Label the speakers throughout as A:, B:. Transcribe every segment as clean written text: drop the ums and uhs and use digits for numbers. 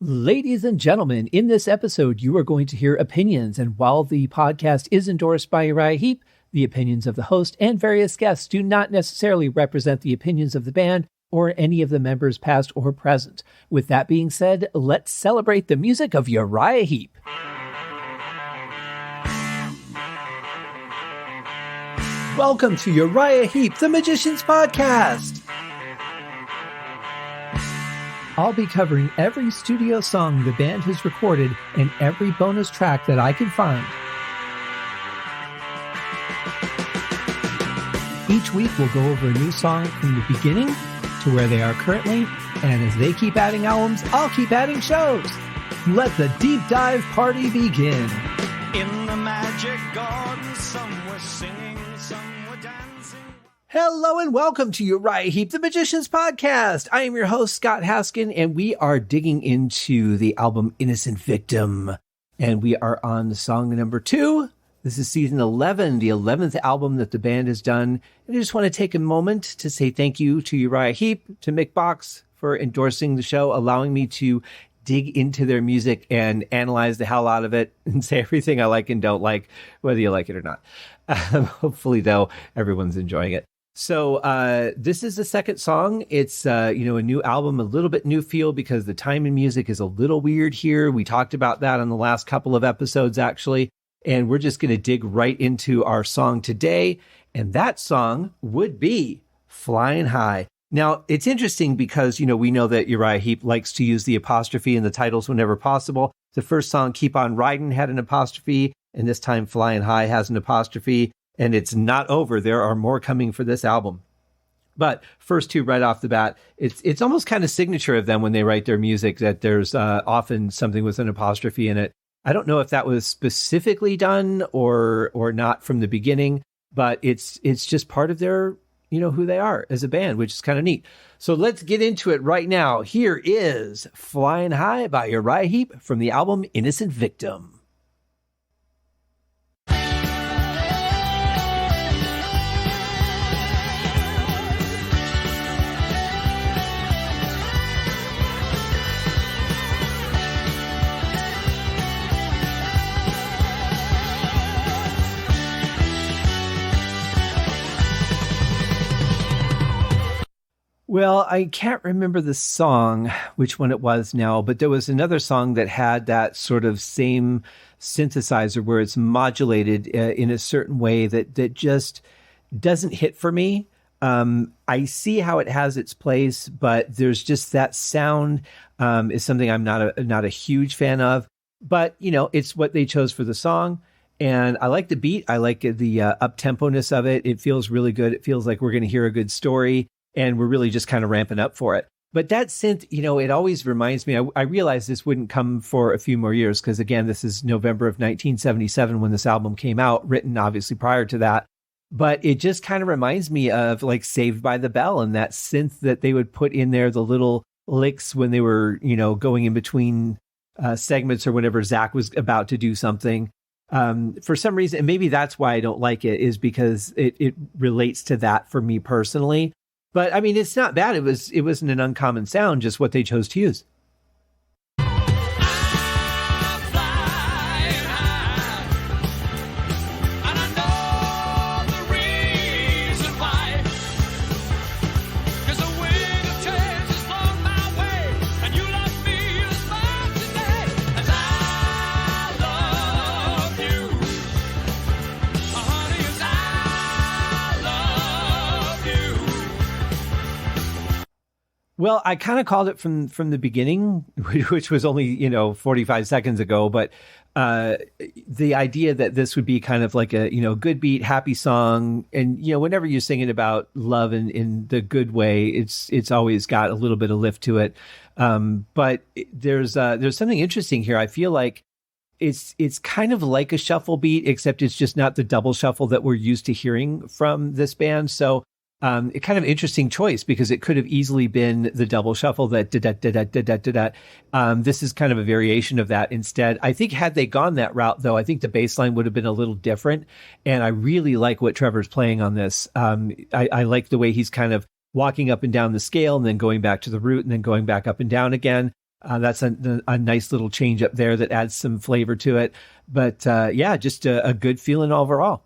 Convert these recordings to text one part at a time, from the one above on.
A: Ladies and gentlemen, in this episode, you are going to hear opinions. And while the podcast is endorsed by Uriah Heep, the opinions of the host and various guests do not necessarily represent the opinions of the band or any of the members past or present. With that being said, let's celebrate the music of Uriah Heep. Welcome to Uriah Heep, the Magician's Podcast. I'll be covering every studio song the band has recorded and every bonus track that I can find. Each week we'll go over a new song from the beginning to where they are currently, and as they keep adding albums, I'll keep adding shows. Let the deep dive party begin.
B: In the magic garden, some were singing, some were dancing.
A: Hello and welcome to Uriah Heep, the Magician's Podcast. I am your host, Scott Haskin, and we are digging into the album Innocent Victim. And we are on song number 2. This is season 11, the 11th album that the band has done. And I just want to take a moment to say thank you to Uriah Heep, to Mick Box for endorsing the show, allowing me to dig into their music and analyze the hell out of it and say everything I like and don't like, whether you like it or not. Hopefully, though, everyone's enjoying it. So this is the second song. It's, a new album, a little bit new feel because the time in music is a little weird here. We talked about that on the last couple of episodes, actually. And we're just going to dig right into our song today. And that song would be Flyin High. Now, it's interesting because, we know that Uriah Heep likes to use the apostrophe in the titles whenever possible. The first song, Keep On Riding, had an apostrophe. And this time, Flyin High has an apostrophe. And it's not over. There are more coming for this album. But first two right off the bat, it's almost kind of signature of them when they write their music that there's often something with an apostrophe in it. I don't know if that was specifically done or not from the beginning, but it's just part of their, who they are as a band, which is kind of neat. So let's get into it right now. Here is Flyin High by Uriah Heep from the album Innocent Victim. Well, I can't remember the song, which one it was now, but there was another song that had that sort of same synthesizer where it's modulated in a certain way that just doesn't hit for me. I see how it has its place, but there's just that sound is something I'm not a huge fan of. But, it's what they chose for the song. And I like the beat. I like the up-tempo-ness of it. It feels really good. It feels like we're going to hear a good story. And we're really just kind of ramping up for it. But that synth, it always reminds me, I realized this wouldn't come for a few more years because, again, this is November of 1977 when this album came out, written obviously prior to that. But it just kind of reminds me of like Saved by the Bell and that synth that they would put in there, the little licks when they were, going in between segments or whenever Zach was about to do something. For some reason, and maybe that's why I don't like it, is because it relates to that for me personally. But I mean, it's not bad. It wasn't an uncommon sound, just what they chose to use. Well, I kind of called it from the beginning, which was only, 45 seconds ago. But the idea that this would be kind of like a, good beat, happy song. And, whenever you're singing about love in the good way, it's always got a little bit of lift to it. But there's something interesting here. I feel like it's kind of like a shuffle beat, except it's just not the double shuffle that we're used to hearing from this band. So a kind of interesting choice because it could have easily been the double shuffle that this is kind of a variation of that instead. I think had they gone that route, though, I think the bass line would have been a little different. And I really like what Trevor's playing on this. I like the way he's kind of walking up and down the scale and then going back to the root and then going back up and down again. That's a nice little change up there that adds some flavor to it. But yeah, just a good feeling overall.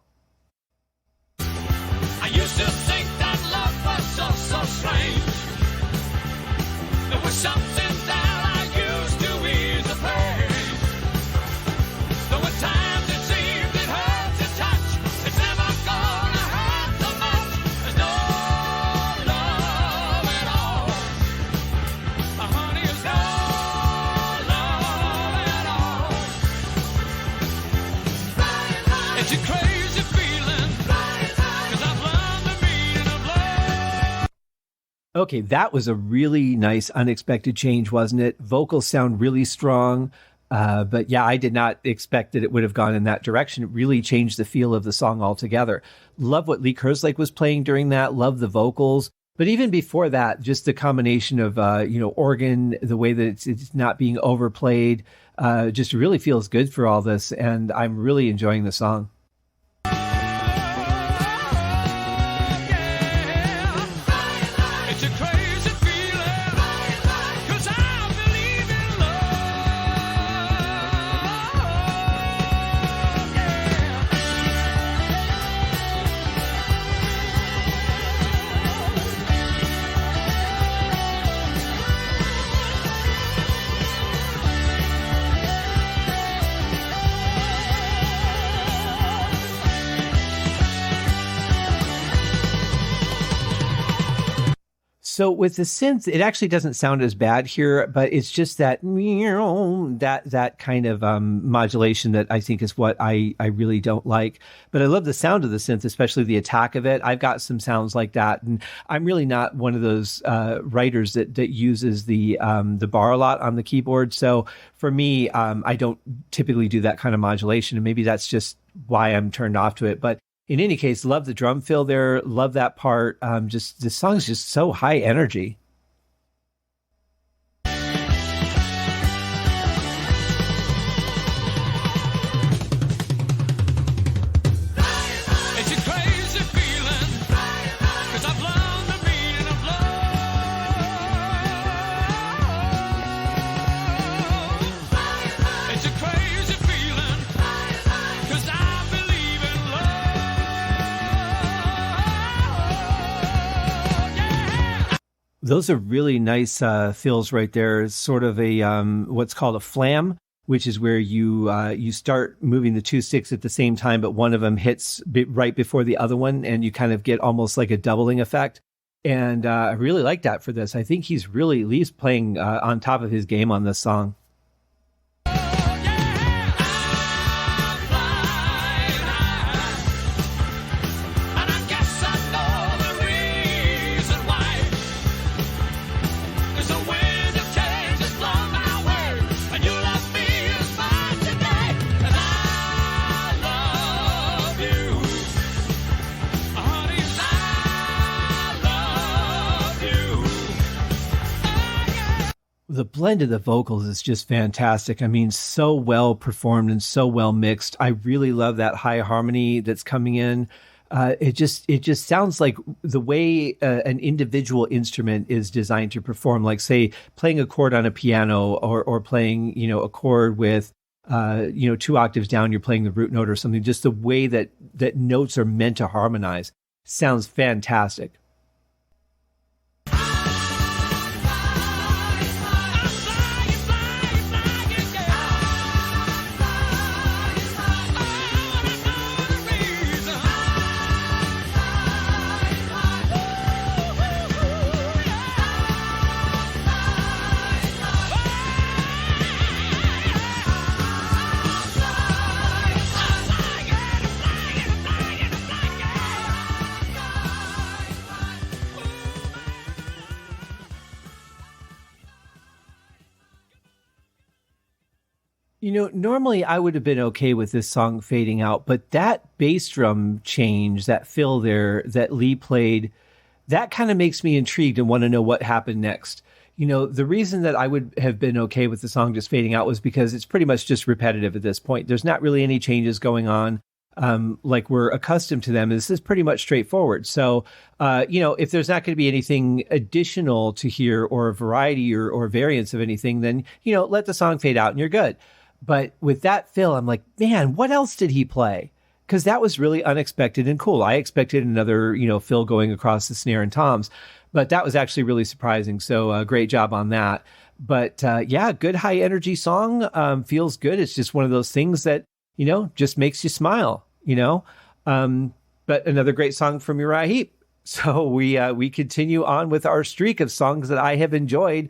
B: I used to think that love was so strange. It was something that I used to ease the pain. There were times it seemed it hurt to touch. It's never gonna hurt so much. There's no love at all. Honey, there's no love at all. It's a crazy feeling.
A: Okay, that was a really nice, unexpected change, wasn't it? Vocals sound really strong. But yeah, I did not expect that it would have gone in that direction. It really changed the feel of the song altogether. Love what Lee Kerslake was playing during that. Love the vocals. But even before that, just the combination of, organ, the way that it's not being overplayed, just really feels good for all this. And I'm really enjoying the song. So with the synth, it actually doesn't sound as bad here, but it's just that kind of modulation that I think is what I really don't like. But I love the sound of the synth, especially the attack of it. I've got some sounds like that, and I'm really not one of those writers that uses the bar a lot on the keyboard. So for me, I don't typically do that kind of modulation, and maybe that's just why I'm turned off to it. But in any case, love the drum fill there. Love that part. Just the song's just so high energy. Those are really nice fills right there. It's sort of a what's called a flam, which is where you start moving the two sticks at the same time, but one of them hits right before the other one, and you kind of get almost like a doubling effect. And I really like that for this. I think he's really at least playing on top of his game on this song. The blend of the vocals is just fantastic. I mean, so well performed and so well mixed. I really love that high harmony that's coming in. It just sounds like the way an individual instrument is designed to perform, like say playing a chord on a piano or playing, a chord with, 2 octaves down, you're playing the root note or something. Just the way that notes are meant to harmonize sounds fantastic. Normally I would have been okay with this song fading out, but that bass drum change, that fill there that Lee played, that kind of makes me intrigued and want to know what happened next. The reason that I would have been okay with the song just fading out was because it's pretty much just repetitive at this point. There's not really any changes going on. like we're accustomed to them. This is pretty much straightforward. So, if there's not going to be anything additional to hear or a variety or variance of anything, then, let the song fade out and you're good. But with that fill, I'm like, man, what else did he play? Because that was really unexpected and cool. I expected another, fill going across the snare and toms, but that was actually really surprising. So great job on that. But good high energy song, feels good. It's just one of those things that, just makes you smile, but another great song from Uriah Heep. So we continue on with our streak of songs that I have enjoyed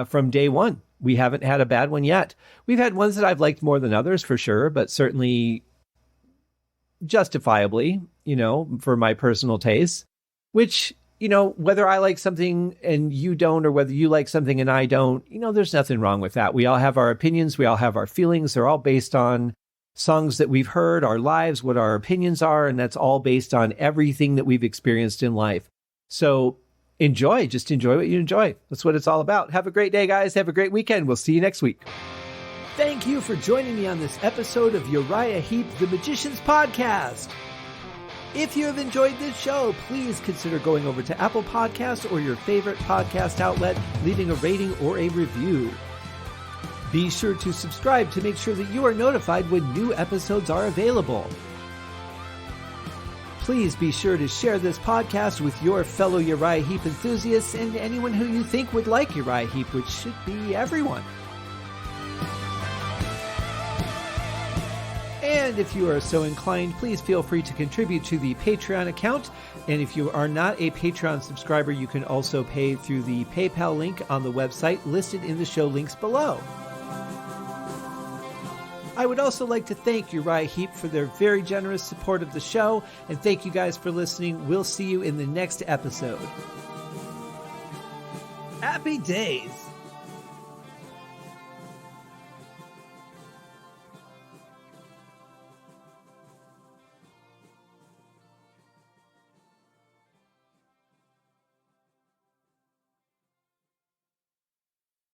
A: from day one. We haven't had a bad one yet. We've had ones that I've liked more than others for sure, but certainly justifiably, for my personal taste, which, whether I like something and you don't, or whether you like something and I don't, there's nothing wrong with that. We all have our opinions. We all have our feelings. They're all based on songs that we've heard, our lives, what our opinions are, and that's all based on everything that we've experienced in life. So just enjoy what you enjoy. That's what it's all about. Have a great day, guys. Have a great weekend. We'll see you next week. Thank you for joining me on this episode of Uriah Heep, the Magicians Podcast. If you have enjoyed this show, please consider going over to Apple Podcasts or your favorite podcast outlet, leaving a rating or a review. Be sure to subscribe to make sure that you are notified when new episodes are available. Please be sure to share this podcast with your fellow Uriah Heep enthusiasts and anyone who you think would like Uriah Heep, which should be everyone. And if you are so inclined, please feel free to contribute to the Patreon account. And if you are not a Patreon subscriber, you can also pay through the PayPal link on the website listed in the show links below. I would also like to thank Uriah Heep for their very generous support of the show, and thank you guys for listening. We'll see you in the next episode. Happy days!